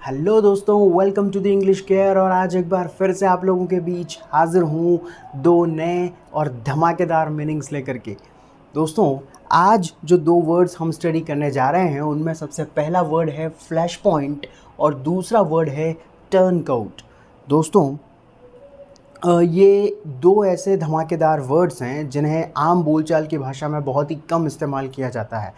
Hello दोस्तों, welcome to the English care. और आज एक बार फिर से आप लोगों के बीच हाजिर हूँ दो नए और धमाकेदार मीनिंग्स लेकर के। दोस्तों, आज जो दो वर्ड्स हम स्टडी करने जा रहे हैं उनमें सबसे पहला वर्ड है फ्लैश पॉइंट और दूसरा वर्ड है टर्नआउट। दोस्तों, ये दो ऐसे धमाकेदार वर्ड्स हैं जिन्हें आम बोलचाल की भाषा में बहुत ही कम इस्तेमाल किया जाता है।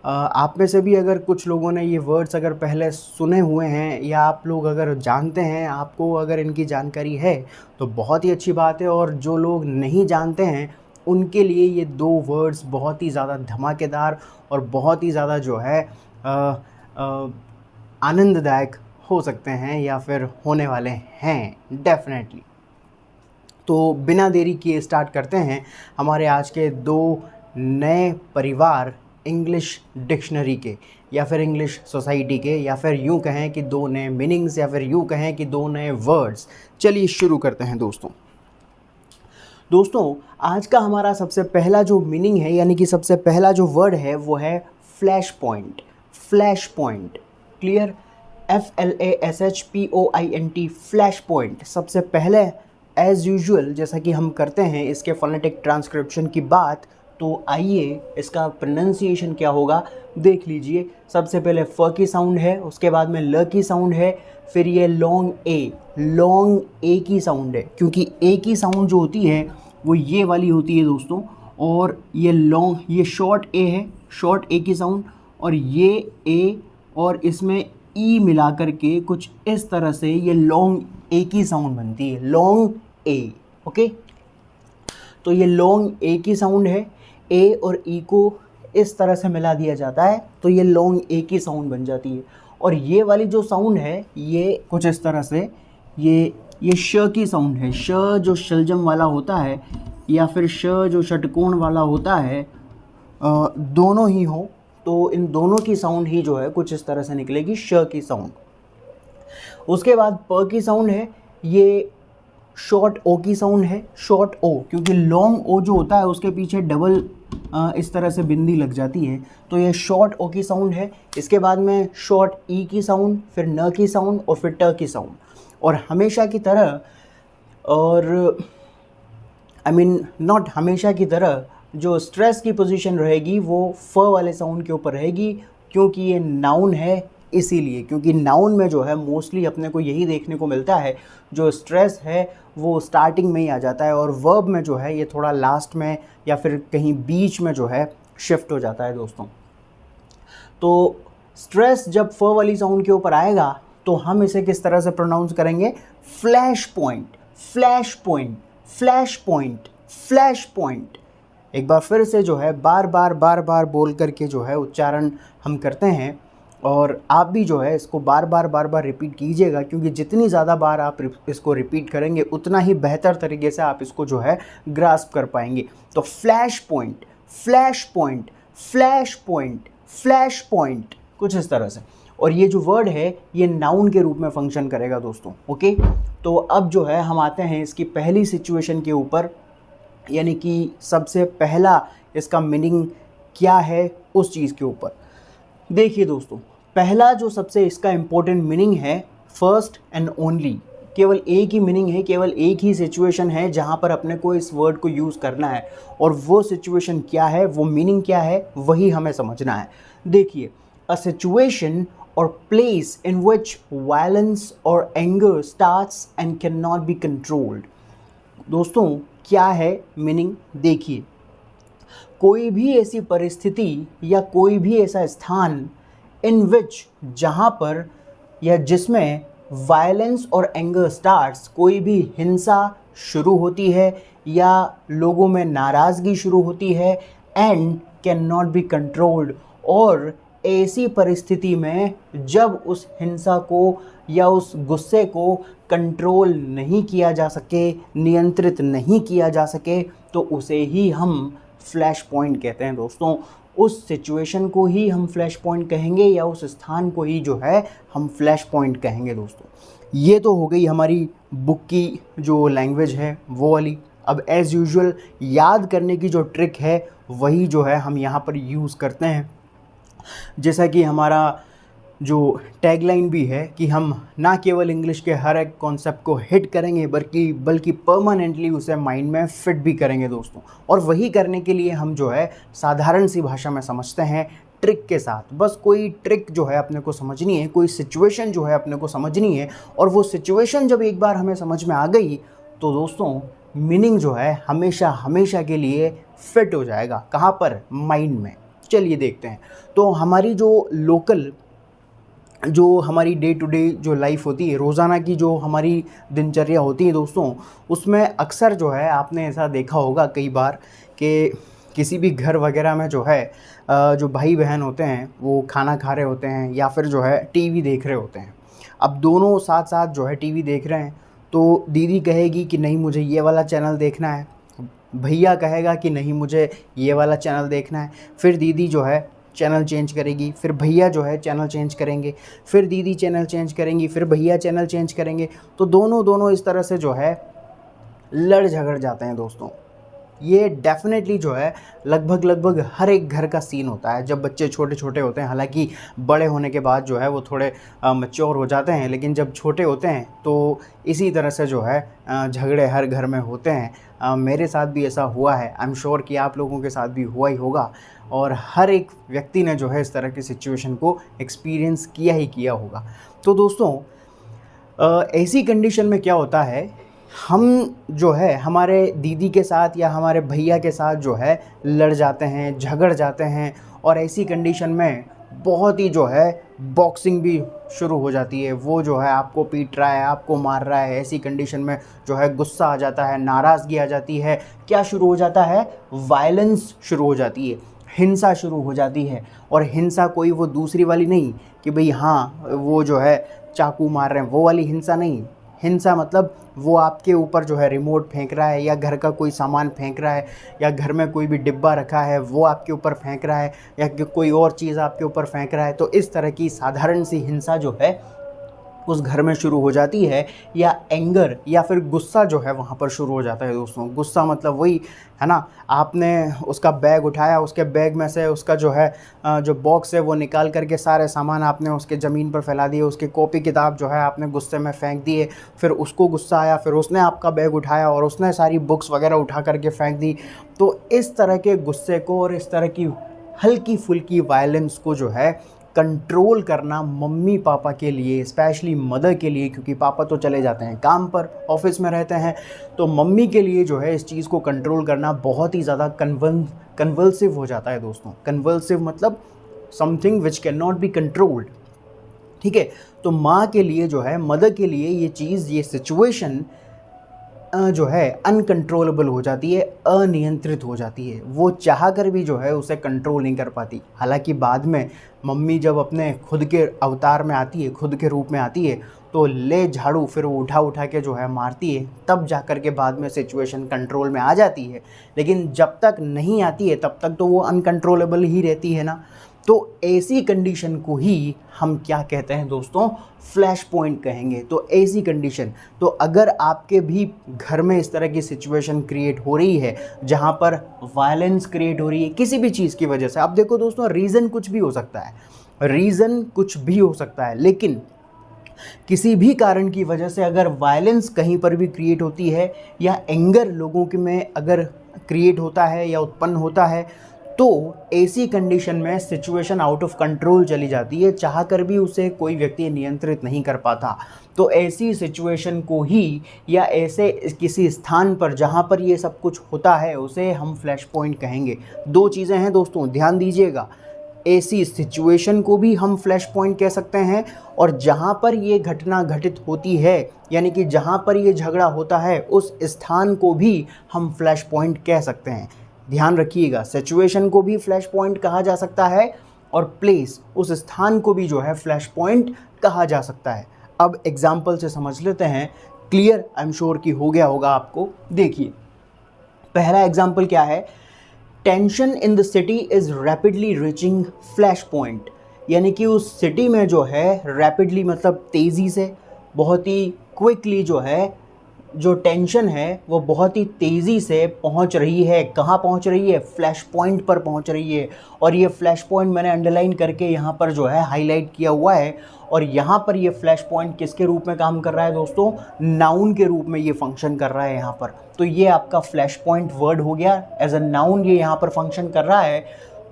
आप में से भी अगर कुछ लोगों ने ये वर्ड्स अगर पहले सुने हुए हैं या आप लोग अगर जानते हैं, आपको अगर इनकी जानकारी है तो बहुत ही अच्छी बात है। और जो लोग नहीं जानते हैं उनके लिए ये दो वर्ड्स बहुत ही ज़्यादा धमाकेदार और बहुत ही ज़्यादा जो है आनंददायक हो सकते हैं या फिर होने वाले हैं डेफिनेटली। तो बिना देरी किए स्टार्ट करते हैं हमारे आज के दो नए परिवार इंग्लिश डिक्शनरी के, या फिर इंग्लिश सोसाइटी के, या फिर यूँ कहें कि दो नए मीनिंग्स, या फिर यूँ कहें कि दो नए वर्ड्स। चलिए शुरू करते हैं दोस्तों, आज का हमारा सबसे पहला जो मीनिंग है यानी कि सबसे पहला जो वर्ड है वो है flash point. Flash point, clear? FLASHPOINT, flash point. सबसे पहले एज़ यूजुअल जैसा कि हम करते हैं इसके फोनेटिक ट्रांसक्रिप्शन की बात, तो आइए इसका प्रोनाउंसिएशन क्या होगा देख लीजिए। सबसे पहले फ की साउंड है, उसके बाद में ल की साउंड है, फिर ये लॉन्ग ए की साउंड है, क्योंकि ए की साउंड जो होती है वो ये वाली होती है दोस्तों। और ये शॉर्ट ए है, शॉर्ट ए की साउंड, और ये ए और इसमें ई मिला करके कुछ इस तरह से ये लॉन्ग ए की साउंड बनती है, लॉन्ग ए। ओके, तो ये लॉन्ग ए की साउंड है। ए और ई को इस तरह से मिला दिया जाता है तो ये लॉन्ग ए की साउंड बन जाती है। और ये वाली जो साउंड है ये कुछ इस तरह से ये श की साउंड है। श जो शलजम वाला होता है या फिर श जो षटकोण वाला होता है, दोनों ही हो तो इन दोनों की साउंड ही जो है कुछ इस तरह से निकलेगी, श की साउंड। उसके बाद प की साउंड है, ये शॉर्ट ओ की साउंड है, शॉर्ट ओ, क्योंकि लॉन्ग ओ जो होता है उसके पीछे डबल इस तरह से बिंदी लग जाती है, तो ये शॉर्ट ओ की साउंड है। इसके बाद में शॉर्ट ई की साउंड, फिर न की साउंड और फिर ट की साउंड। और हमेशा की तरह, और नॉट हमेशा की तरह, जो स्ट्रेस की पोजीशन रहेगी वो फ वाले साउंड के ऊपर रहेगी, क्योंकि ये नाउन है इसीलिए। क्योंकि नाउन में जो है मोस्टली अपने को यही देखने को मिलता है, जो स्ट्रेस है वो स्टार्टिंग में ही आ जाता है और वर्ब में जो है ये थोड़ा लास्ट में या फिर कहीं बीच में जो है शिफ्ट हो जाता है दोस्तों। तो स्ट्रेस जब फ वाली साउंड के ऊपर आएगा तो हम इसे किस तरह से प्रोनाउंस करेंगे? Flash point, flash point, flash point, flash point. एक बार फिर से जो है बार बार बोल करके जो है उच्चारण हम करते हैं, और आप भी जो है इसको बार बार रिपीट कीजिएगा, क्योंकि जितनी ज़्यादा बार आप इसको रिपीट करेंगे उतना ही बेहतर तरीके से आप इसको जो है ग्रास्प कर पाएंगे। तो flash point, flash point, flash point, flash point, कुछ इस तरह से। और ये जो वर्ड है ये नाउन के रूप में फंक्शन करेगा दोस्तों। ओके, तो अब जो है हम आते हैं इसकी पहली सिचुएशन के ऊपर, यानी कि सबसे पहला इसका मीनिंग क्या है उस चीज़ के ऊपर। देखिए दोस्तों, पहला जो सबसे इसका इम्पोर्टेंट मीनिंग है, फर्स्ट एंड ओनली, केवल एक ही मीनिंग है, केवल एक ही सिचुएशन है जहाँ पर अपने को इस वर्ड को यूज़ करना है। और वो सिचुएशन क्या है, वो मीनिंग क्या है, वही हमें समझना है। देखिए, अ सिचुएशन और प्लेस इन विच वायलेंस और anger starts and can not be controlled. दोस्तों, क्या है मीनिंग? देखिए, कोई भी ऐसी परिस्थिति या कोई भी ऐसा स्थान इन विच, जहाँ पर या जिसमें वायलेंस और एंगर स्टार्ट्स, कोई भी हिंसा शुरू होती है या लोगों में नाराज़गी शुरू होती है, and can not be controlled, और ऐसी परिस्थिति में जब उस हिंसा को या उस गुस्से को कंट्रोल नहीं किया जा सके, नियंत्रित नहीं किया जा सके, तो उसे ही हम फ्लैश पॉइंट कहते हैं दोस्तों। उस सिचुएशन को ही हम फ्लैश पॉइंट कहेंगे या उस स्थान को ही जो है हम फ्लैश पॉइंट कहेंगे दोस्तों। ये तो हो गई हमारी बुक की जो लैंग्वेज है वो वाली। अब एज़ यूजुअल याद करने की जो ट्रिक है वही जो है हम यहाँ पर यूज़ करते हैं। जैसा कि हमारा जो टैगलाइन भी है कि हम ना केवल इंग्लिश के हर एक कॉन्सेप्ट को हिट करेंगे बल्कि परमानेंटली उसे माइंड में फिट भी करेंगे दोस्तों। और वही करने के लिए हम जो है साधारण सी भाषा में समझते हैं, ट्रिक के साथ। बस कोई ट्रिक जो है अपने को समझनी है, कोई सिचुएशन जो है अपने को समझनी है, और वो सिचुएशन जब एक बार हमें समझ में आ गई तो दोस्तों मीनिंग जो है हमेशा हमेशा के लिए फिट हो जाएगा। कहाँ पर? माइंड में। चलिए देखते हैं। तो हमारी जो हमारी डे टू डे जो लाइफ होती है, रोज़ाना की जो हमारी दिनचर्या होती है दोस्तों, उसमें अक्सर जो है आपने ऐसा देखा होगा कई बार कि किसी भी घर वगैरह में जो है जो भाई बहन होते हैं वो खाना खा रहे होते हैं या फिर जो है टीवी देख रहे होते हैं। अब दोनों साथ साथ जो है टीवी देख रहे हैं तो दीदी कहेगी कि नहीं मुझे ये वाला चैनल देखना है, भैया कहेगा कि नहीं मुझे ये वाला चैनल देखना है। फिर दीदी जो है चैनल चेंज करेगी, फिर भैया जो है चैनल चेंज करेंगे, फिर दीदी चैनल चेंज करेंगी, फिर भैया चैनल चेंज करेंगे। तो दोनों इस तरह से जो है लड़ झगड़ जाते हैं दोस्तों। ये डेफिनेटली जो है लगभग हर एक घर का सीन होता है जब बच्चे छोटे छोटे होते हैं। हालांकि बड़े होने के बाद जो है वो थोड़े मैच्योर हो जाते हैं, लेकिन जब छोटे होते हैं तो इसी तरह से जो है झगड़े हर घर में होते हैं। मेरे साथ भी ऐसा हुआ है, आई एम श्योर कि आप लोगों के साथ भी हुआ ही होगा, और हर एक व्यक्ति ने जो है इस तरह की सिचुएशन को एक्सपीरियंस किया ही किया होगा। तो दोस्तों ऐसी कंडीशन में क्या होता है, हम जो है हमारे दीदी के साथ या हमारे भैया के साथ जो है लड़ जाते हैं, झगड़ जाते हैं, और ऐसी कंडीशन में बहुत ही जो है बॉक्सिंग भी शुरू हो जाती है। वो जो है आपको पीट रहा है, आपको मार रहा है। ऐसी कंडीशन में जो है गुस्सा आ जाता है, नाराज़गी आ जाती है। क्या शुरू हो जाता है? वायलेंस शुरू हो जाती है, हिंसा शुरू हो जाती है। और हिंसा कोई वो दूसरी वाली नहीं कि भाई हाँ वो जो है चाकू मार रहे हैं, वो वाली हिंसा नहीं। हिंसा मतलब वो आपके ऊपर जो है रिमोट फेंक रहा है, या घर का कोई सामान फेंक रहा है, या घर में कोई भी डिब्बा रखा है वो आपके ऊपर फेंक रहा है, या कोई और चीज़ आपके ऊपर फेंक रहा है। तो इस तरह की साधारण सी हिंसा जो है उस घर में शुरू हो जाती है, या एंगर या फिर गुस्सा जो है वहाँ पर शुरू हो जाता है दोस्तों। गुस्सा मतलब वही है ना, आपने उसका बैग उठाया, उसके बैग में से उसका जो है जो बॉक्स है वो निकाल करके सारे सामान आपने उसके ज़मीन पर फैला दिए, उसकी कॉपी किताब जो है आपने गुस्से में फेंक दिए। फिर उसको गुस्सा आया, फिर उसने आपका बैग उठाया और उसने सारी बुक्स वगैरह उठा करके फेंक दी। तो इस तरह के गुस्से को और इस तरह की हल्की फुल्की वायलेंस को जो है कंट्रोल करना मम्मी पापा के लिए, स्पेशली मदर के लिए, क्योंकि पापा तो चले जाते हैं काम पर, ऑफिस में रहते हैं, तो मम्मी के लिए जो है इस चीज़ को कंट्रोल करना बहुत ही ज़्यादा कन्वल्सिव हो जाता है दोस्तों। कन्वल्सिव मतलब something which can not be controlled. ठीक है, तो माँ के लिए जो है, मदर के लिए ये चीज़, ये सिचुएशन जो है अनकंट्रोलेबल हो जाती है, अनियंत्रित हो जाती है। वो चाह कर भी जो है उसे कंट्रोल नहीं कर पाती। हालांकि बाद में मम्मी जब अपने खुद के अवतार में आती है, खुद के रूप में आती है, तो ले झाड़ू फिर वो उठा के जो है मारती है, तब जा कर के बाद में सिचुएशन कंट्रोल में आ जाती है। लेकिन जब तक नहीं आती है तब तक तो वो अनकंट्रोलेबल ही रहती है ना। तो ऐसी कंडीशन को ही हम क्या कहते हैं दोस्तों? फ्लैश पॉइंट कहेंगे। तो ऐसी कंडीशन, तो अगर आपके भी घर में इस तरह की सिचुएशन क्रिएट हो रही है जहाँ पर वायलेंस क्रिएट हो रही है किसी भी चीज़ की वजह से, अब देखो दोस्तों रीज़न कुछ भी हो सकता है, रीज़न कुछ भी हो सकता है, लेकिन किसी भी कारण की वजह से अगर वायलेंस कहीं पर भी क्रिएट होती है या एंगर लोगों के में अगर क्रिएट होता है या उत्पन्न होता है, तो ऐसी कंडीशन में सिचुएशन आउट ऑफ कंट्रोल चली जाती है, चाह कर भी उसे कोई व्यक्ति नियंत्रित नहीं कर पाता। तो ऐसी सिचुएशन को ही या ऐसे किसी स्थान पर जहाँ पर ये सब कुछ होता है उसे हम फ्लैश पॉइंट कहेंगे। दो चीज़ें हैं दोस्तों, ध्यान दीजिएगा। ऐसी सिचुएशन को भी हम फ्लैश पॉइंट कह सकते हैं, और जहाँ पर ये घटना घटित होती है यानी कि जहाँ पर ये झगड़ा होता है उस स्थान को भी हम फ्लैश पॉइंट कह सकते हैं। ध्यान रखिएगा, सिचुएशन को भी फ्लैश पॉइंट कहा जा सकता है और प्लेस, उस स्थान को भी जो है फ्लैश पॉइंट कहा जा सकता है। अब एग्जाम्पल से समझ लेते हैं, क्लियर आई एम श्योर कि हो गया होगा आपको। देखिए पहला एग्जाम्पल क्या है, tension in the city is rapidly reaching flash point, यानी कि उस सिटी में जो है रैपिडली मतलब तेज़ी से, बहुत ही क्विकली जो है जो टेंशन है वो बहुत ही तेज़ी से पहुंच रही है। कहाँ पहुंच रही है? फ्लैश पॉइंट पर पहुंच रही है। और ये फ्लैश पॉइंट मैंने अंडरलाइन करके यहाँ पर जो है हाईलाइट किया हुआ है। और यहाँ पर ये फ्लैश पॉइंट किसके रूप में काम कर रहा है दोस्तों? नाउन के रूप में ये फंक्शन कर रहा है यहाँ पर। तो ये आपका फ्लैश पॉइंट वर्ड हो गया, एज अ नाउन ये यहाँ पर फंक्शन कर रहा है।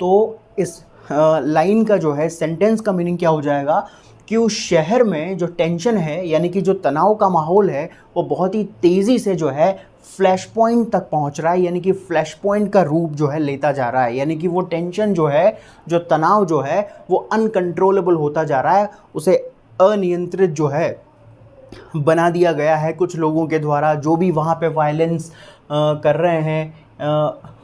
तो इस लाइन का जो है, सेंटेंस का मीनिंग क्या हो जाएगा कि उस शहर में जो टेंशन है, यानी कि जो तनाव का माहौल है, वो बहुत ही तेज़ी से जो है फ्लैश पॉइंट तक पहुंच रहा है, यानी कि फ्लैश पॉइंट का रूप जो है लेता जा रहा है। यानी कि वो टेंशन जो है, जो तनाव जो है, वो अनकंट्रोलेबल होता जा रहा है, उसे अनियंत्रित जो है बना दिया गया है कुछ लोगों के द्वारा, जो भी वहाँ पे वायलेंस कर रहे हैं,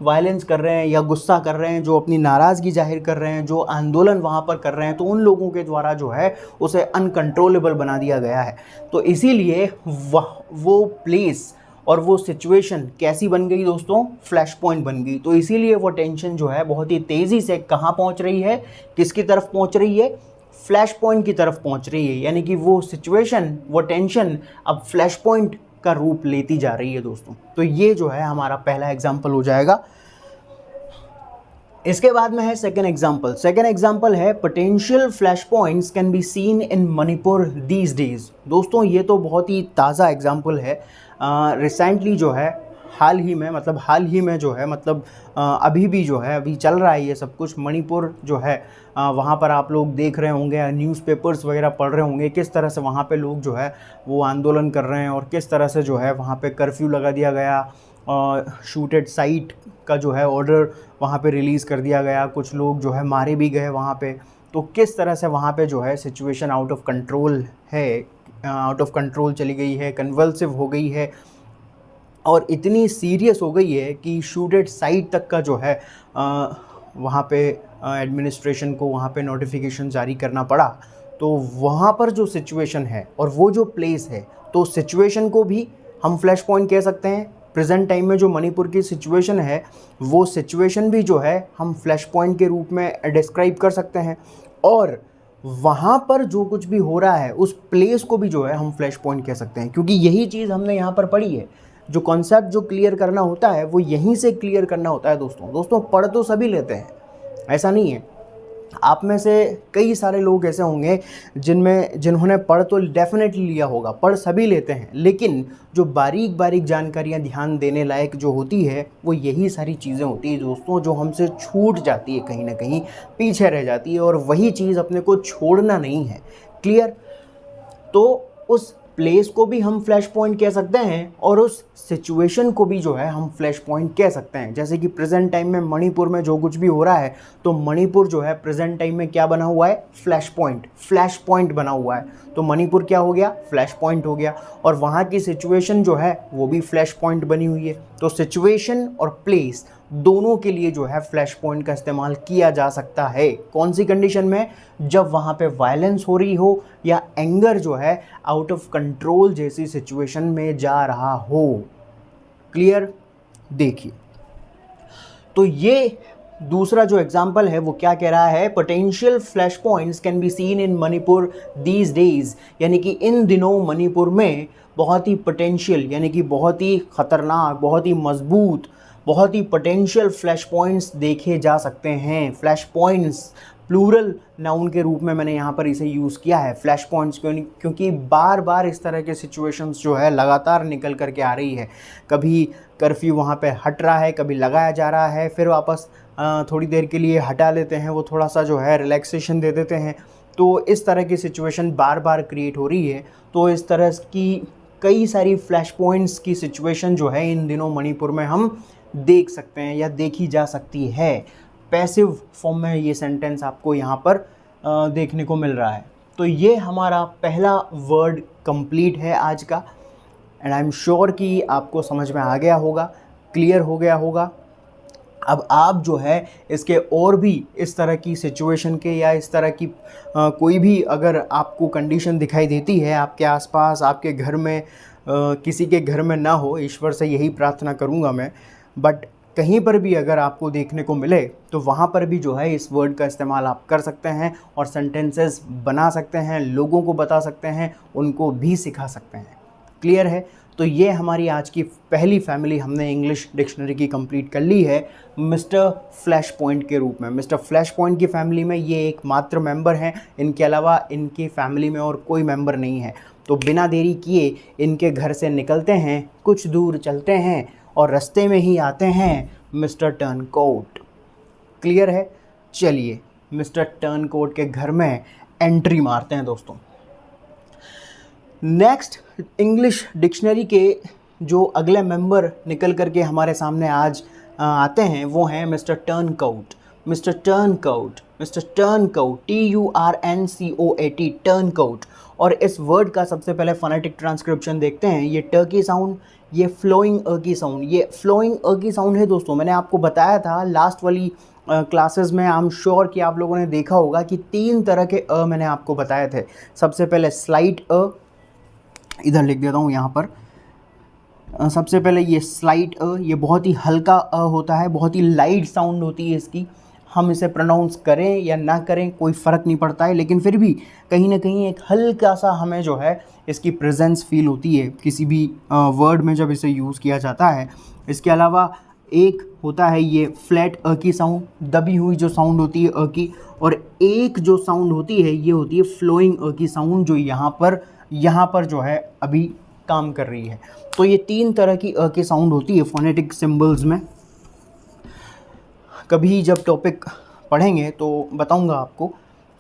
वायलेंस कर रहे हैं या गुस्सा कर रहे हैं, जो अपनी नाराज़गी जाहिर कर रहे हैं, जो आंदोलन वहाँ पर कर रहे हैं, तो उन लोगों के द्वारा जो है उसे अनकंट्रोलेबल बना दिया गया है। तो इसीलिए वो प्लेस और वो सिचुएशन कैसी बन गई दोस्तों? फ्लैश पॉइंट बन गई। तो इसीलिए वो टेंशन जो है बहुत ही तेज़ी से कहाँ पहुँच रही है, किसकी तरफ पहुँच रही है? फ्लैश पॉइंट की तरफ पहुँच रही है। यानी कि वो सिचुएशन, वो टेंशन अब फ्लैश पॉइंट का रूप लेती जा रही है दोस्तों। तो ये जो है हमारा पहला एग्जाम्पल हो जाएगा। इसके बाद में है सेकेंड एग्जाम्पल। सेकेंड एग्जाम्पल है potential flash points can be seen in Manipur these days. दोस्तों ये तो बहुत ही ताज़ा एग्जाम्पल है। रिसेंटली जो है, हाल ही में जो है, अभी भी जो है, अभी चल रहा है ये सब कुछ। मणिपुर जो है वहाँ पर आप लोग देख रहे होंगे, न्यूज़पेपर्स वगैरह पढ़ रहे होंगे, किस तरह से वहाँ पे लोग जो है वो आंदोलन कर रहे हैं और किस तरह से जो है वहाँ पे कर्फ्यू लगा दिया गया, शूट एट साइट का जो है ऑर्डर वहाँ पे रिलीज़ कर दिया गया, कुछ लोग जो है मारे भी गए वहाँ पे। तो किस तरह से वहाँ पे जो है सिचुएशन आउट ऑफ कंट्रोल है, आउट ऑफ कंट्रोल चली गई है, कन्वल्सिव हो गई है और इतनी सीरियस हो गई है कि शूट एट साइट तक का जो है वहाँ पे एडमिनिस्ट्रेशन को वहाँ पे नोटिफिकेशन जारी करना पड़ा। तो वहाँ पर जो सिचुएशन है और वो जो प्लेस है, तो सिचुएशन को भी हम फ्लैश पॉइंट कह सकते हैं। प्रेजेंट टाइम में जो मणिपुर की सिचुएशन है, वो सिचुएशन भी जो है हम फ्लैश पॉइंट के रूप में डिस्क्राइब कर सकते हैं। और वहाँ पर जो कुछ भी हो रहा है, उस प्लेस को भी जो है हम फ्लैश पॉइंट कह सकते हैं, क्योंकि यही चीज़ हमने यहाँ पर पढ़ी है। जो कॉन्सेप्ट जो क्लियर करना होता है वो यहीं से क्लियर करना होता है दोस्तों। पढ़ तो सभी लेते हैं, ऐसा नहीं है। आप में से कई सारे लोग ऐसे होंगे जिन्होंने पढ़ तो डेफिनेटली लिया होगा, पढ़ सभी लेते हैं, लेकिन जो बारीक बारीक जानकारियाँ ध्यान देने लायक जो होती है, वो यही सारी चीज़ें होती है दोस्तों, जो हमसे छूट जाती है, कहीं ना कहीं पीछे रह जाती है, और वही चीज़ अपने को छोड़ना नहीं है। क्लियर? तो उस प्लेस को भी हम फ्लैश पॉइंट कह सकते हैं और उस सिचुएशन को भी जो है हम फ्लैश पॉइंट कह सकते हैं। जैसे कि प्रेजेंट टाइम में मणिपुर में जो कुछ भी हो रहा है, तो मणिपुर जो है प्रेजेंट टाइम में क्या बना हुआ है? फ्लैश पॉइंट बना हुआ है। तो मणिपुर क्या हो गया? फ्लैश पॉइंट हो गया। और वहाँ की सिचुएशन जो है वो भी फ्लैश पॉइंट बनी हुई है। तो सिचुएशन और प्लेस दोनों के लिए जो है फ्लैश पॉइंट का इस्तेमाल किया जा सकता है। कौन सी कंडीशन में? जब वहाँ पे वायलेंस हो रही हो या एंगर जो है आउट ऑफ कंट्रोल जैसी सिचुएशन में जा रहा हो। क्लियर? देखिए, तो ये दूसरा जो एग्जाम्पल है वो क्या कह रहा है? Potential flash points can be seen in Manipur these days, यानी कि इन दिनों मणिपुर में बहुत ही पोटेंशियल, यानी कि बहुत ही खतरनाक, बहुत ही मजबूत, बहुत ही पोटेंशियल फ्लैश पॉइंट्स देखे जा सकते हैं। फ्लैश पॉइंट्स प्लूरल नाउन के रूप में मैंने यहाँ पर इसे यूज़ किया है, फ्लैश पॉइंट्स, क्योंकि बार बार इस तरह के सिचुएशंस जो है लगातार निकल करके आ रही है। कभी कर्फ्यू वहाँ पे हट रहा है, कभी लगाया जा रहा है, फिर वापस थोड़ी देर के लिए हटा लेते हैं, वो थोड़ा सा जो है रिलैक्सेशन दे देते हैं। तो इस तरह की सिचुएशन बार बार क्रिएट हो रही है। तो इस तरह की कई सारी फ्लैश पॉइंट्स की सिचुएशन जो है इन दिनों मणिपुर में हम देख सकते हैं या देखी जा सकती है। पैसिव फॉर्म में ये सेंटेंस आपको यहाँ पर देखने को मिल रहा है। तो ये हमारा पहला वर्ड कंप्लीट है आज का, एंड आई एम श्योर कि आपको समझ में आ गया होगा, क्लियर हो गया होगा। अब आप जो है इसके और भी इस तरह की सिचुएशन के या इस तरह की कोई भी अगर आपको कंडीशन दिखाई देती है आपके आसपास, आपके घर में, किसी के घर में ना हो, ईश्वर से यही प्रार्थना करूँगा मैं, बट कहीं पर भी अगर आपको देखने को मिले तो वहाँ पर भी जो है इस वर्ड का इस्तेमाल आप कर सकते हैं और सेंटेंसेस बना सकते हैं, लोगों को बता सकते हैं, उनको भी सिखा सकते हैं। क्लियर है? तो ये हमारी आज की पहली फैमिली हमने इंग्लिश डिक्शनरी की कंप्लीट कर ली है मिस्टर फ्लैश पॉइंट के रूप में। मिस्टर फ्लैश पॉइंट की फैमिली में ये एकमात्र मेंबर हैं, इनके अलावा इनकी फैमिली में और कोई मेंबर नहीं है। तो बिना देरी किए इनके घर से निकलते हैं, कुछ दूर चलते हैं और रास्ते में ही आते हैं मिस्टर टर्नकोट। क्लियर है? चलिए मिस्टर टर्नकोट के घर में एंट्री मारते हैं दोस्तों। नेक्स्ट इंग्लिश डिक्शनरी के जो अगले मेंबर निकल करके हमारे सामने आज आते हैं वो हैं mister turncoat. Mister turncoat, mister turncoat, TURNCOAT, turncoat. और इस वर्ड का सबसे पहले फोनेटिक ट्रांसक्रिप्शन देखते हैं। ये टर्की साउंड, ये फ्लोइंग की साउंड, ये फ्लोइंग की साउंड है दोस्तों। मैंने आपको बताया था लास्ट वाली क्लासेस में, आई एम श्योर कि आप लोगों ने देखा होगा कि 3 तरह के मैंने आपको बताए थे। सबसे पहले स्लाइट इधर लिख देता हूँ यहाँ पर। सबसे पहले ये स्लाइट ये बहुत ही हल्का होता है, बहुत ही लाइट साउंड होती है इसकी। हम इसे प्रोनाउंस करें या ना करें कोई फ़र्क नहीं पड़ता है, लेकिन फिर भी कहीं ना कहीं एक हल्का सा हमें जो है इसकी प्रेजेंस फील होती है किसी भी वर्ड में जब इसे यूज़ किया जाता है। इसके अलावा एक होता है ये फ्लैट की साउंड, दबी हुई जो साउंड होती है की, और एक जो साउंड होती है ये होती है फ्लोइंग की साउंड, जो यहाँ पर जो है अभी काम कर रही है। तो ये 3 तरह की साउंड होती है फोनेटिक सिंबल्स में। कभी जब टॉपिक पढ़ेंगे तो बताऊंगा आपको।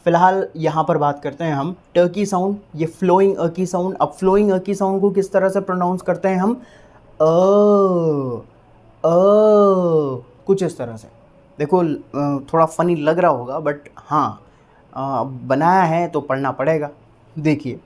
फ़िलहाल यहाँ पर बात करते हैं हम टर्की साउंड, ये फ्लोइंग की साउंड। अब फ्लोइंग की साउंड को किस तरह से प्रोनाउंस करते हैं हम? कुछ इस तरह से। देखो थोड़ा फ़नी लग रहा होगा, बट हाँ बनाया है तो पढ़ना पड़ेगा। देखिए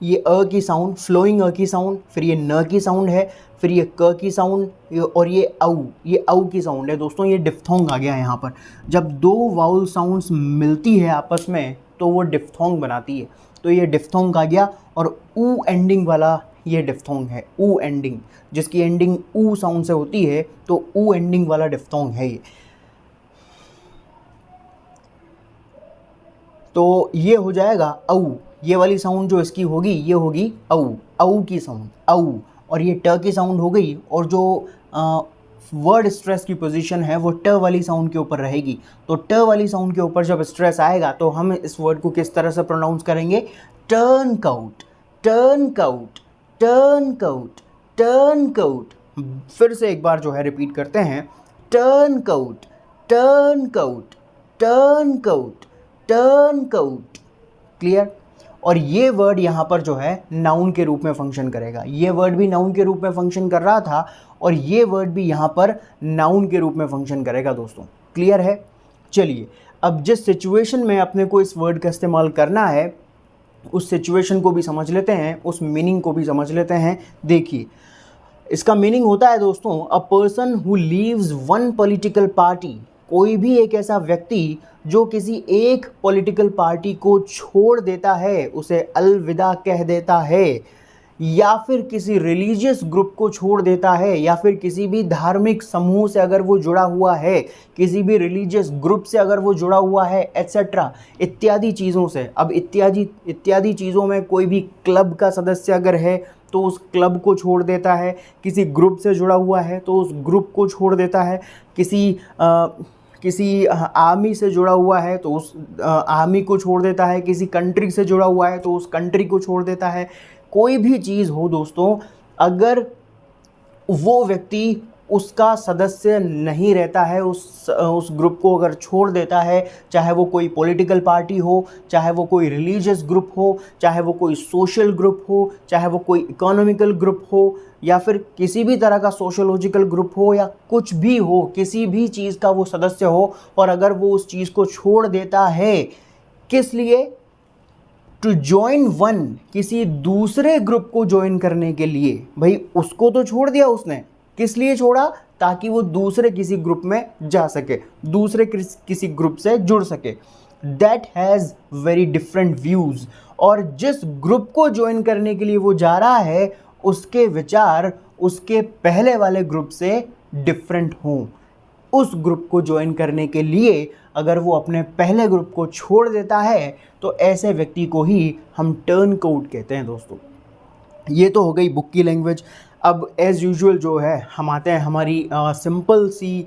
ये की साउंड, फ्लोइंग की साउंड, फिर ये न की साउंड है, फिर ये क की साउंड, और ये औ की साउंड है दोस्तों। ये डिफ्थोंग आ गया यहाँ पर। जब 2 वाउल साउंड्स मिलती है आपस में तो वो डिफ्थोंग बनाती है। तो ये डिफ्थोंग आ गया, और ऊ एंडिंग वाला ये डिफ्थोंग है। ऊ एंडिंग, जिसकी एंडिंग ऊ साउंड से होती है, तो ऊ एंडिंग वाला डिफ्थोंग है ये। तो ये हो जाएगा औ। ये वाली साउंड जो इसकी होगी ये होगी औ की साउंड, औ। और ये ट की साउंड हो गई, और जो वर्ड स्ट्रेस की पोजीशन है वो ट वाली साउंड के ऊपर रहेगी। तो ट वाली साउंड के ऊपर जब स्ट्रेस आएगा तो हम इस वर्ड को किस तरह से प्रोनाउंस करेंगे? Turncoat, turncoat, turncoat, turncoat. फिर से एक बार जो है रिपीट करते हैं, turncoat, turncoat, turncoat, turncoat. Clear? और ये वर्ड यहाँ पर जो है नाउन के रूप में फंक्शन करेगा। ये वर्ड भी नाउन के रूप में फंक्शन कर रहा था, और ये वर्ड भी यहाँ पर नाउन के रूप में फंक्शन करेगा दोस्तों। क्लियर है? चलिए अब जिस सिचुएशन में अपने को इस वर्ड का इस्तेमाल करना है उस सिचुएशन को भी समझ लेते हैं, उस मीनिंग को भी समझ लेते हैं। देखिए इसका मीनिंग होता है दोस्तों, a person who leaves one political party. कोई भी एक ऐसा व्यक्ति जो किसी एक पॉलिटिकल पार्टी को छोड़ देता है, उसे अलविदा कह देता है, या फिर किसी रिलीजियस ग्रुप को छोड़ देता है, या फिर किसी भी धार्मिक समूह से अगर वो जुड़ा हुआ है, किसी भी रिलीजियस ग्रुप से अगर वो जुड़ा हुआ है, एट्सेट्रा, इत्यादि चीज़ों से। अब इत्यादि चीज़ों में कोई भी क्लब का सदस्य अगर है तो उस क्लब को छोड़ देता है, किसी ग्रुप से जुड़ा हुआ है तो उस ग्रुप को छोड़ देता है, किसी आर्मी से जुड़ा हुआ है तो उस आर्मी को छोड़ देता है, किसी कंट्री से जुड़ा हुआ है तो उस कंट्री को छोड़ देता है। कोई भी चीज़ हो दोस्तों, अगर वो व्यक्ति उसका सदस्य नहीं रहता है, उस ग्रुप को अगर छोड़ देता है, चाहे वो कोई पॉलिटिकल पार्टी हो, चाहे वो कोई रिलीजियस ग्रुप हो, चाहे वो कोई सोशल ग्रुप हो, चाहे वो कोई इकोनॉमिकल ग्रुप हो, या फिर किसी भी तरह का सोशोलॉजिकल ग्रुप हो, या कुछ भी हो, किसी भी चीज़ का वो सदस्य हो, और अगर वो उस चीज़ को छोड़ देता है, किस लिए? टू ज्वाइन वन, किसी दूसरे ग्रुप को ज्वाइन करने के लिए। भाई उसको तो छोड़ दिया उसने, किस लिए छोड़ा? ताकि वो दूसरे किसी ग्रुप में जा सके, दूसरे किसी ग्रुप से जुड़ सके। That has very different views. और जिस ग्रुप को ज्वाइन करने के लिए वो जा रहा है उसके विचार उसके पहले वाले ग्रुप से डिफरेंट हों। उस ग्रुप को ज्वाइन करने के लिए अगर वो अपने पहले ग्रुप को छोड़ देता है तो ऐसे व्यक्ति को ही हम टर्नकोट कहते हैं दोस्तों। ये तो हो गई बुक की लैंग्वेज। अब एज़ यूजुअल जो है हम आते हैं हमारी सिंपल सी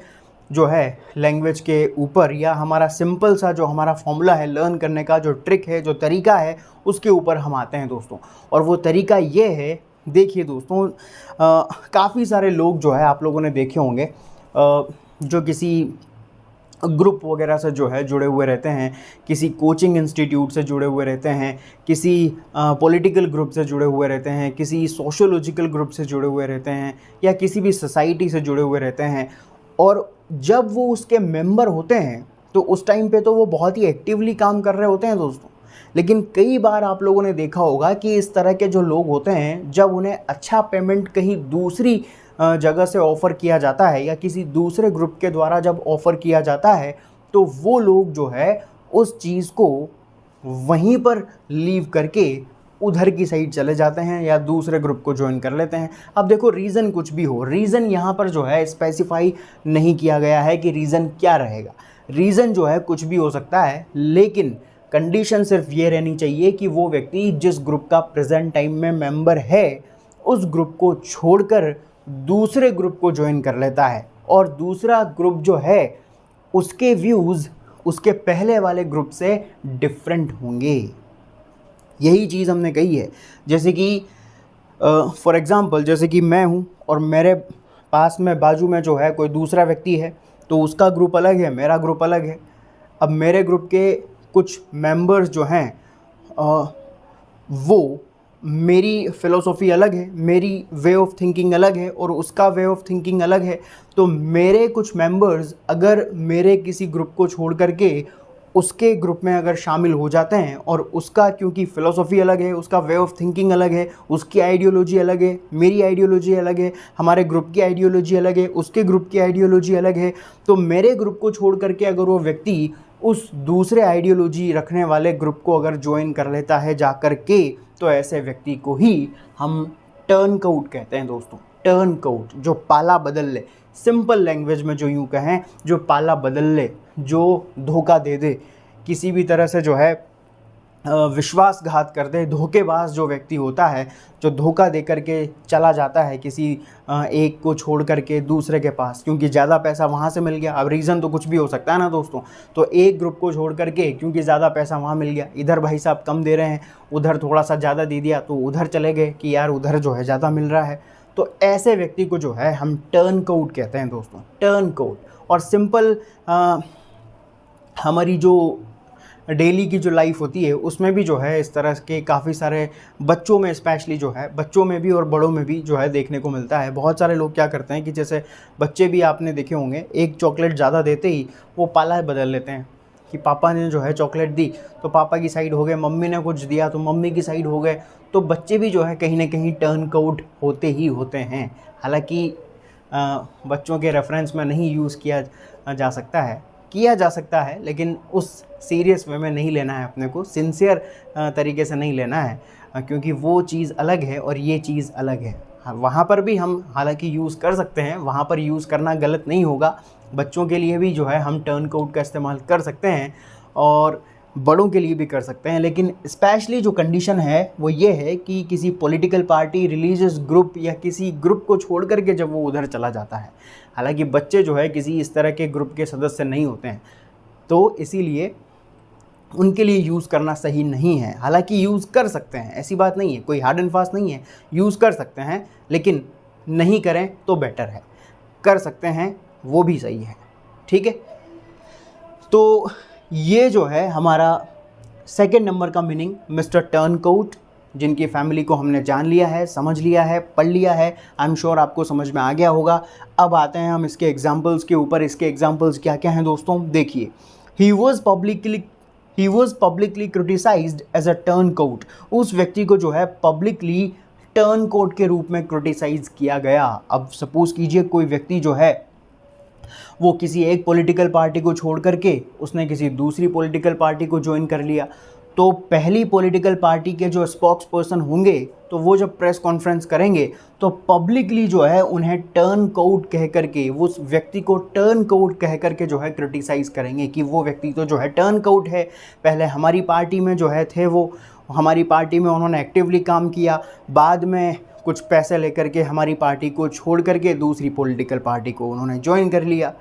जो है लैंग्वेज के ऊपर, या हमारा सिंपल सा जो हमारा फॉर्मूला है लर्न करने का, जो ट्रिक है, जो तरीका है, उसके ऊपर हम आते हैं दोस्तों। और वो तरीका ये है, देखिए दोस्तों, काफ़ी सारे लोग जो है आप लोगों ने देखे होंगे जो किसी ग्रुप वगैरह से जो है जुड़े हुए रहते हैं, किसी कोचिंग इंस्टीट्यूट से जुड़े हुए रहते हैं, किसी पॉलिटिकल ग्रुप से जुड़े हुए रहते हैं, किसी सोशियोलॉजिकल ग्रुप से जुड़े हुए रहते हैं, या किसी भी सोसाइटी से जुड़े हुए रहते हैं। और जब वो उसके मेंबर होते हैं तो उस टाइम पे तो वो बहुत ही एक्टिवली काम कर रहे होते हैं दोस्तों। लेकिन कई बार आप लोगों ने देखा होगा कि इस तरह के जो लोग होते हैं, जब उन्हें अच्छा पेमेंट कहीं दूसरी जगह से ऑफ़र किया जाता है, या किसी दूसरे ग्रुप के द्वारा जब ऑफ़र किया जाता है, तो वो लोग जो है उस चीज़ को वहीं पर लीव करके उधर की साइड चले जाते हैं, या दूसरे ग्रुप को ज्वाइन कर लेते हैं। अब देखो, रीज़न कुछ भी हो, रीज़न यहाँ पर जो है स्पेसिफाई नहीं किया गया है कि रीज़न क्या रहेगा। रीज़न जो है कुछ भी हो सकता है, लेकिन कंडीशन सिर्फ ये रहनी चाहिए कि वो व्यक्ति जिस ग्रुप का प्रेजेंट टाइम में मेंबर है, उस ग्रुप को छोड़कर दूसरे ग्रुप को ज्वाइन कर लेता है, और दूसरा ग्रुप जो है उसके व्यूज़ उसके पहले वाले ग्रुप से डिफरेंट होंगे। यही चीज़ हमने कही है। जैसे कि फॉर एग्ज़ाम्पल, जैसे कि मैं हूँ और मेरे पास में बाजू में जो है कोई दूसरा व्यक्ति है, तो उसका ग्रुप अलग है, मेरा ग्रुप अलग है। अब मेरे ग्रुप के कुछ मेंबर्स जो हैं वो, मेरी फ़िलोसॉफ़ी अलग है, मेरी वे ऑफ थिंकिंग अलग है, और उसका वे ऑफ थिंकिंग अलग है। तो मेरे कुछ मेंबर्स अगर मेरे किसी ग्रुप को छोड़ करके उसके ग्रुप में अगर शामिल हो जाते हैं, और उसका क्योंकि फ़िलोसॉफ़ी अलग है, उसका वे ऑफ थिंकिंग अलग है, उसकी आइडियोलॉजी अलग है, मेरी आइडियोलॉजी अलग है, हमारे ग्रुप की आइडियोलॉजी अलग है, उसके ग्रुप की आइडियोलॉजी अलग है, तो मेरे ग्रुप को छोड़ करके अगर वो व्यक्ति उस दूसरे आइडियोलॉजी रखने वाले ग्रुप को अगर ज्वाइन कर लेता है जा कर के, तो ऐसे व्यक्ति को ही हम टर्न आउट कहते हैं दोस्तों। टर्न आउट, जो पाला बदल ले, सिंपल लैंग्वेज में जो यूँ कहें, जो पाला बदल ले, जो धोखा दे दे, किसी भी तरह से जो है विश्वासघात कर दे, धोखेबाज जो व्यक्ति होता है, जो धोखा दे करके चला जाता है किसी एक को छोड़ करके दूसरे के पास, क्योंकि ज़्यादा पैसा वहाँ से मिल गया। अब रीज़न तो कुछ भी हो सकता है ना दोस्तों। तो एक ग्रुप को छोड़ करके क्योंकि ज़्यादा पैसा वहाँ मिल गया, इधर भाई साहब कम दे रहे हैं, उधर थोड़ा सा ज़्यादा दे दिया, तो उधर चले गए कि यार उधर जो है ज़्यादा मिल रहा है। तो ऐसे व्यक्ति को जो है हम टर्न आउट कहते हैं दोस्तों, टर्न आउट। और सिंपल हमारी जो डेली की जो लाइफ होती है उसमें भी जो है इस तरह के काफ़ी सारे बच्चों में, स्पेशली जो है बच्चों में भी और बड़ों में भी जो है देखने को मिलता है। बहुत सारे लोग क्या करते हैं कि जैसे बच्चे भी आपने देखे होंगे, एक चॉकलेट ज़्यादा देते ही वो पाला बदल लेते हैं कि पापा ने जो है चॉकलेट दी तो पापा की साइड हो गए, मम्मी ने कुछ दिया तो मम्मी की साइड हो गए। तो बच्चे भी जो है कहीं ना कहीं टर्न आउट होते ही होते हैं। हालांकि बच्चों के रेफरेंस में नहीं यूज़ किया जा सकता है, लेकिन उस सीरियस वे में नहीं लेना है अपने को, सिंसियर तरीके से नहीं लेना है, क्योंकि वो चीज़ अलग है और ये चीज़ अलग है। वहाँ पर भी हम हालांकि यूज़ कर सकते हैं, वहाँ पर यूज़ करना गलत नहीं होगा। बच्चों के लिए भी जो है हम टर्न आउट का इस्तेमाल कर सकते हैं और बड़ों के लिए भी कर सकते हैं, लेकिन स्पेशली जो कंडीशन है वो ये है कि किसी पॉलिटिकल पार्टी, रिलीजियस ग्रुप या किसी ग्रुप को छोड़ करके जब वो उधर चला जाता है। हालांकि बच्चे जो है किसी इस तरह के ग्रुप के सदस्य नहीं होते हैं, तो इसीलिए उनके लिए यूज़ करना सही नहीं है। हालांकि यूज़ कर सकते हैं, ऐसी बात नहीं है, कोई हार्ड एंड फास्ट नहीं है, यूज़ कर सकते हैं, लेकिन नहीं करें तो बेटर है। कर सकते हैं वो भी सही है, ठीक है। तो ये जो है हमारा सेकंड नंबर का मीनिंग, मिस्टर टर्न आउट, जिनकी फैमिली को हमने जान लिया है, समझ लिया है, पढ़ लिया है। आई एम श्योर आपको समझ में आ गया होगा। अब आते हैं हम इसके एग्जाम्पल्स के ऊपर। इसके एग्जाम्पल्स क्या क्या हैं दोस्तों, देखिए। He was publicly criticized as a turn out. उस व्यक्ति को जो है पब्लिकली टर्न आउट के रूप में क्रिटिसाइज किया गया। अब सपोज कीजिए कोई व्यक्ति जो है वो किसी एक पॉलिटिकल पार्टी को छोड़ करके उसने किसी दूसरी पॉलिटिकल पार्टी को ज्वाइन कर लिया, तो पहली पॉलिटिकल पार्टी के जो स्पोक्स पर्सन होंगे तो वो जब प्रेस कॉन्फ्रेंस करेंगे तो पब्लिकली जो है उन्हें टर्न आउट कह करके, उस व्यक्ति को टर्न आउट कह करके जो है क्रिटिसाइज़ करेंगे कि वो व्यक्ति तो जो है टर्न आउट है, पहले हमारी पार्टी में जो है थे वो, हमारी पार्टी में उन्होंने एक्टिवली काम किया, बाद में कुछ पैसे लेकर के हमारी पार्टी को छोड़ करके दूसरी पॉलिटिकल पार्टी को उन्होंने ज्वाइन कर लिया,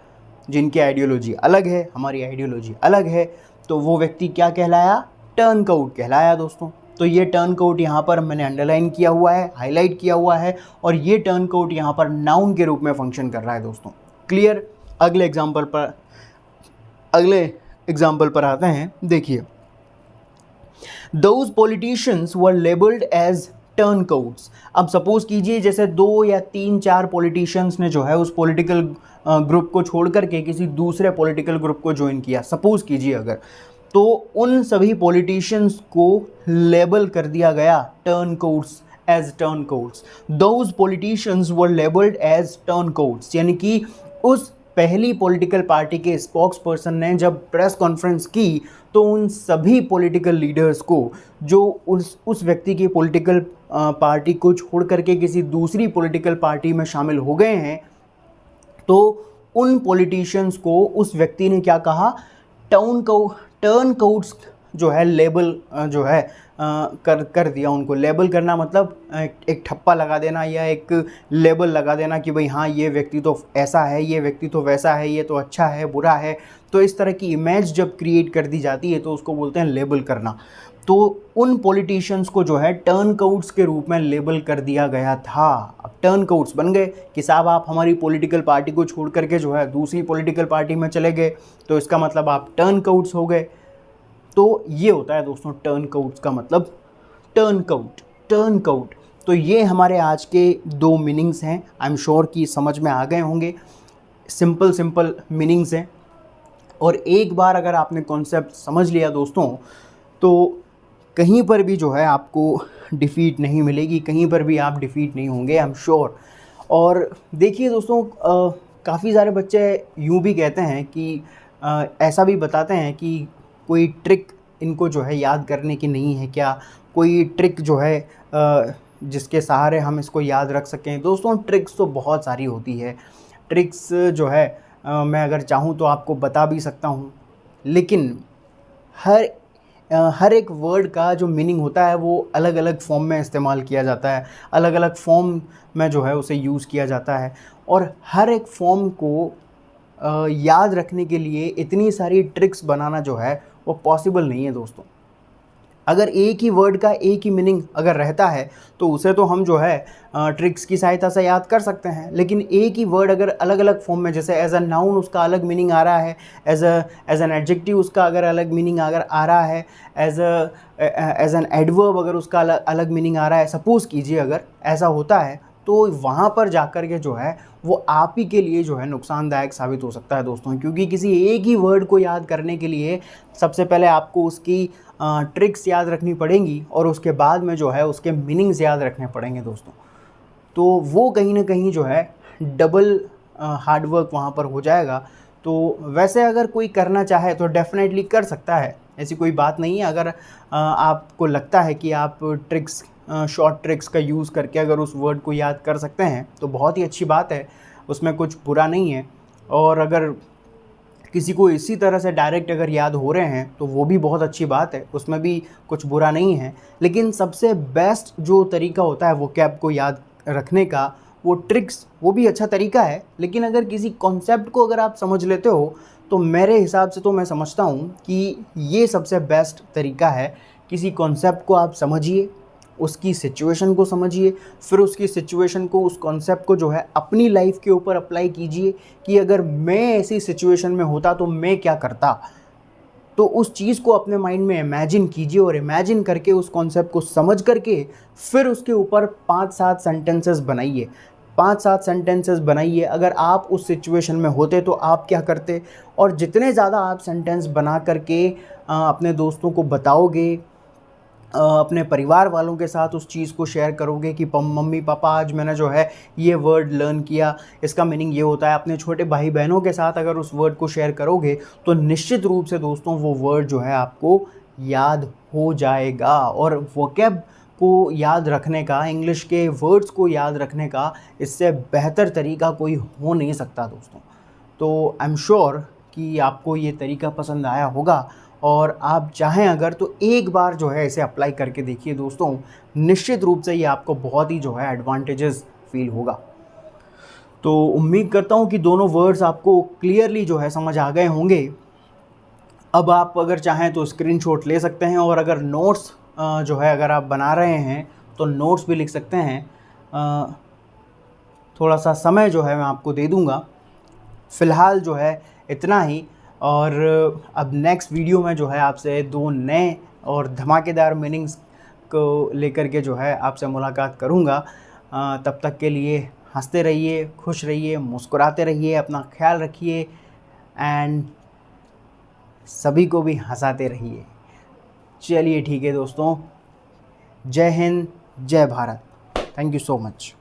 जिनकी आइडियोलॉजी अलग है, हमारी आइडियोलॉजी अलग है। तो वो व्यक्ति क्या कहलाया? टर्नआउट कहलाया दोस्तों। तो ये टर्नआउट यहाँ पर मैंने अंडरलाइन किया हुआ है, हाईलाइट किया हुआ है, और ये टर्नआउट यहाँ पर नाउन के रूप में फंक्शन कर रहा है दोस्तों। क्लियर? अगले एग्जाम्पल पर आते हैं। देखिए, Those politicians were labeled as turncoats। अब सपोज कीजिए जैसे 2 या 3-4 पॉलिटिशियंस ने जो है उस पॉलिटिकल ग्रुप को छोड़ करके किसी दूसरे पॉलिटिकल ग्रुप को ज्वाइन किया, सपोज कीजिए अगर, तो उन सभी पॉलिटिशियंस को लेबल कर दिया गया टर्नकोट्स, as टर्नकोट्स। Those politicians were labeled as turncoats, यानी कि उस पहली पॉलिटिकल पार्टी के स्पोक्स पर्सन ने जब प्रेस कॉन्फ्रेंस की तो उन सभी पॉलिटिकल लीडर्स को जो उस व्यक्ति की पॉलिटिकल पार्टी को छोड़ करके किसी दूसरी पॉलिटिकल पार्टी में शामिल हो गए हैं, तो उन पॉलिटिशियंस को उस व्यक्ति ने क्या कहा? टर्नआउट्स जो है लेबल जो है कर दिया उनको। लेबल करना मतलब एक ठप्पा लगा देना या एक लेबल लगा देना कि भाई हाँ, ये व्यक्ति तो ऐसा है, ये व्यक्ति तो वैसा है, ये तो अच्छा है, बुरा है। तो इस तरह की इमेज जब क्रिएट कर दी जाती है तो उसको बोलते हैं लेबल करना। तो उन पॉलिटिशियंस को जो है टर्नआउट्स के रूप में लेबल कर दिया गया था। अब टर्नआउट्स बन गए कि साहब आप हमारी पॉलिटिकल पार्टी को छोड़ करके जो है दूसरी पॉलिटिकल पार्टी में चले गए, तो इसका मतलब आप टर्नआउट्स हो गए। तो ये होता है दोस्तों टर्नआउट्स का मतलब, टर्नआउट। तो ये हमारे आज के 2 मीनिंग्स हैं। आई एम श्योर कि समझ में आ गए होंगे। सिंपल मीनिंग्स हैं, और एक बार अगर आपने कॉन्सेप्ट समझ लिया दोस्तों, तो कहीं पर भी जो है आपको डिफ़ीट नहीं मिलेगी, कहीं पर भी आप डिफ़ीट नहीं होंगे, आई एम श्योर। और देखिए दोस्तों, काफ़ी सारे बच्चे यूँ भी कहते हैं कि ऐसा भी बताते हैं कि कोई ट्रिक इनको जो है याद करने की नहीं है क्या, कोई ट्रिक जो है जिसके सहारे हम इसको याद रख सकें। दोस्तों, ट्रिक्स तो बहुत सारी होती है। ट्रिक्स जो है मैं अगर चाहूँ तो आपको बता भी सकता हूँ, लेकिन हर एक वर्ड का जो मीनिंग होता है वो अलग अलग फॉर्म में इस्तेमाल किया जाता है, अलग अलग फॉर्म में जो है उसे यूज़ किया जाता है, और हर एक फॉर्म को याद रखने के लिए इतनी सारी ट्रिक्स बनाना जो है वो पॉसिबल नहीं है दोस्तों। अगर एक ही वर्ड का एक ही मीनिंग अगर रहता है तो उसे तो हम जो है ट्रिक्स की सहायता से याद कर सकते हैं, लेकिन एक ही वर्ड अगर अलग अलग फॉर्म में, जैसे एज अ नाउन उसका अलग मीनिंग आ रहा है, एज एन एडजेक्टिव उसका अगर अलग मीनिंग अगर आ रहा है, एज एन एडवर्ब अगर उसका अलग मीनिंग आ रहा है, सपोज़ कीजिए अगर ऐसा होता है, तो वहाँ पर जाकर के जो है वो आप ही के लिए जो है नुकसानदायक साबित हो सकता है दोस्तों। क्योंकि किसी एक ही वर्ड को याद करने के लिए सबसे पहले आपको उसकी ट्रिक्स याद रखनी पड़ेंगी, और उसके बाद में जो है उसके मीनिंग्स याद रखने पड़ेंगे दोस्तों। तो वो कहीं ना कहीं जो है डबल हार्डवर्क वहाँ पर हो जाएगा। तो वैसे अगर कोई करना चाहे तो डेफिनेटली कर सकता है, ऐसी कोई बात नहीं है। अगर आपको लगता है कि आप ट्रिक्स, शॉर्ट ट्रिक्स का यूज़ करके अगर उस वर्ड को याद कर सकते हैं तो बहुत ही अच्छी बात है, उसमें कुछ बुरा नहीं है। और अगर किसी को इसी तरह से डायरेक्ट अगर याद हो रहे हैं तो वो भी बहुत अच्छी बात है, उसमें भी कुछ बुरा नहीं है। लेकिन सबसे बेस्ट जो तरीका होता है वोकैब को याद रखने का, वो ट्रिक्स, वो भी अच्छा तरीका है। लेकिन अगर किसी कॉन्सेप्ट को अगर आप समझ लेते हो तो मेरे हिसाब से तो मैं समझता हूँ कि ये सबसे बेस्ट तरीका है। किसी कॉन्सेप्ट को आप समझिए, उसकी सिचुएशन को समझिए, फिर उसकी सिचुएशन को, उस कॉन्सेप्ट को जो है अपनी लाइफ के ऊपर अप्लाई कीजिए कि अगर मैं ऐसी सिचुएशन में होता तो मैं क्या करता। तो उस चीज़ को अपने माइंड में इमेजिन कीजिए, और इमेजिन करके उस कॉन्सेप्ट को समझ करके फिर उसके ऊपर 5-7 सेंटेंसेस बनाइए। 5-7 सेंटेंसेस बनाइए, अगर आप उस सिचुएशन में होते तो आप क्या करते। और जितने ज़्यादा आप सेंटेंस बना करके अपने दोस्तों को बताओगे, अपने परिवार वालों के साथ उस चीज़ को शेयर करोगे कि मम्मी पापा आज मैंने जो है ये वर्ड लर्न किया, इसका मीनिंग ये होता है, अपने छोटे भाई बहनों के साथ अगर उस वर्ड को शेयर करोगे तो निश्चित रूप से दोस्तों वो वर्ड जो है आपको याद हो जाएगा। और वोकैब को याद रखने का, इंग्लिश के वर्ड्स को याद रखने का इससे बेहतर तरीका कोई हो नहीं सकता दोस्तों। तो आई एम श्योर कि आपको ये तरीका पसंद आया होगा और आप चाहें अगर तो एक बार जो है इसे अप्लाई करके देखिए दोस्तों, निश्चित रूप से ये आपको बहुत ही जो है एडवांटेजेस फील होगा। तो उम्मीद करता हूँ कि दोनों वर्ड्स आपको क्लियरली जो है समझ आ गए होंगे। अब आप अगर चाहें तो स्क्रीनशॉट ले सकते हैं और अगर नोट्स जो है अगर आप बना रहे हैं तो नोट्स भी लिख सकते हैं। थोड़ा सा समय जो है मैं आपको दे दूंगा। फ़िलहाल जो है इतना ही, और अब नेक्स्ट वीडियो में जो है आपसे 2 नए और धमाकेदार मीनिंग्स को लेकर के जो है आपसे मुलाकात करूंगा। तब तक के लिए हंसते रहिए, खुश रहिए, मुस्कुराते रहिए, अपना ख्याल रखिए एंड सभी को भी हंसाते रहिए। चलिए ठीक है दोस्तों, जय हिंद, जय Bharat. Thank you so much.